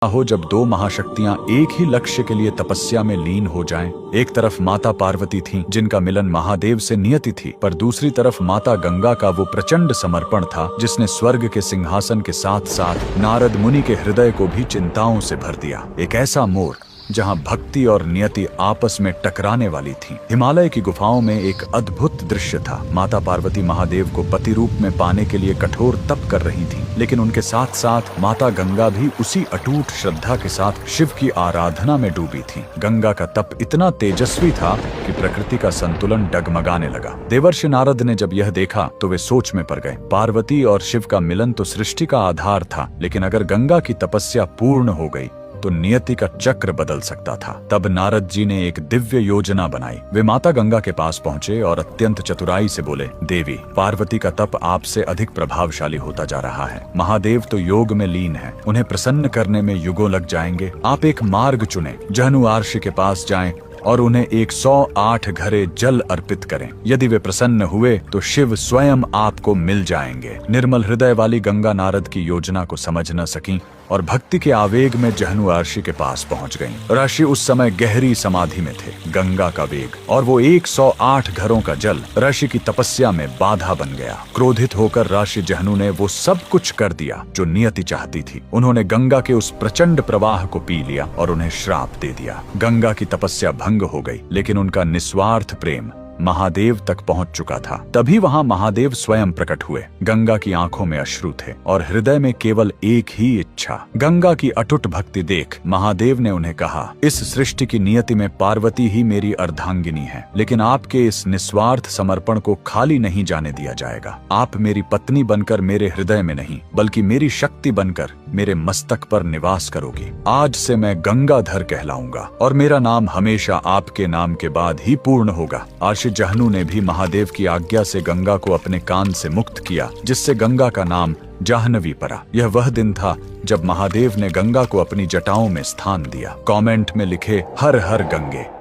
हो जब दो महाशक्तियां एक ही लक्ष्य के लिए तपस्या में लीन हो जाएं। एक तरफ माता पार्वती थीं, जिनका मिलन महादेव से नियति थी, पर दूसरी तरफ माता गंगा का वो प्रचंड समर्पण था जिसने स्वर्ग के सिंहासन के साथ साथ नारद मुनि के हृदय को भी चिंताओं से भर दिया। एक ऐसा मोड़ जहां भक्ति और नियति आपस में टकराने वाली थीं। हिमालय की गुफाओं में एक अद्भुत दृश्य था। माता पार्वती महादेव को पति रूप में पाने के लिए कठोर तप कर रही थीं, लेकिन उनके साथ साथ माता गंगा भी उसी अटूट श्रद्धा के साथ शिव की आराधना में डूबी थीं। गंगा का तप इतना तेजस्वी था कि प्रकृति का संतुलन डगमगाने लगा। देवर्षि नारद ने जब यह देखा तो वे सोच में पड़ गए। पार्वती और शिव का मिलन तो सृष्टि का आधार था, लेकिन अगर गंगा की तपस्या पूर्ण हो गई तो नियति का चक्र बदल सकता था। तब नारद जी ने एक दिव्य योजना बनाई। वे माता गंगा के पास पहुंचे और अत्यंत चतुराई से बोले, देवी, पार्वती का तप आपसे अधिक प्रभावशाली होता जा रहा है। महादेव तो योग में लीन हैं, उन्हें प्रसन्न करने में युगों लग जाएंगे। आप एक मार्ग चुनें, जहनु आर्षि के पास जाएं और उन्हें 108 घड़े जल अर्पित करें। यदि वे प्रसन्न हुए तो शिव स्वयं आपको मिल जाएंगे। निर्मल हृदय वाली गंगा नारद की योजना को समझ न सकी और भक्ति के आवेग में जहनु ऋषि के पास पहुंच गईं। ऋषि उस समय गहरी समाधि में थे। गंगा का वेग और वो 108 घरों का जल ऋषि की तपस्या में बाधा बन गया। क्रोधित होकर ऋषि जहनु ने वो सब कुछ कर दिया जो नियति चाहती थी। उन्होंने गंगा के उस प्रचंड प्रवाह को पी लिया और उन्हें श्राप दे दिया। गंगा की तपस्या भंग हो गई, लेकिन उनका निस्वार्थ प्रेम महादेव तक पहुंच चुका था। तभी वहां महादेव स्वयं प्रकट हुए। गंगा की आंखों में अश्रु थे और हृदय में केवल एक ही इच्छा, गंगा की अटूट भक्ति देख महादेव ने उन्हें कहा, इस सृष्टि की नियति में पार्वती ही मेरी अर्धांगिनी है, लेकिन आपके इस निस्वार्थ समर्पण को खाली नहीं जाने दिया जाएगा। आप मेरी पत्नी बनकर मेरे हृदय में नहीं, बल्कि मेरी शक्ति बनकर मेरे मस्तक पर निवास करोगी। आज से मैं गंगाधर कहलाऊंगा और मेरा नाम हमेशा आपके नाम के बाद ही पूर्ण होगा। जहनु ने भी महादेव की आज्ञा से गंगा को अपने कान से मुक्त किया, जिससे गंगा का नाम जाह्नवी पड़ा। यह वह दिन था जब महादेव ने गंगा को अपनी जटाओं में स्थान दिया। कमेंट में लिखे, हर हर गंगे।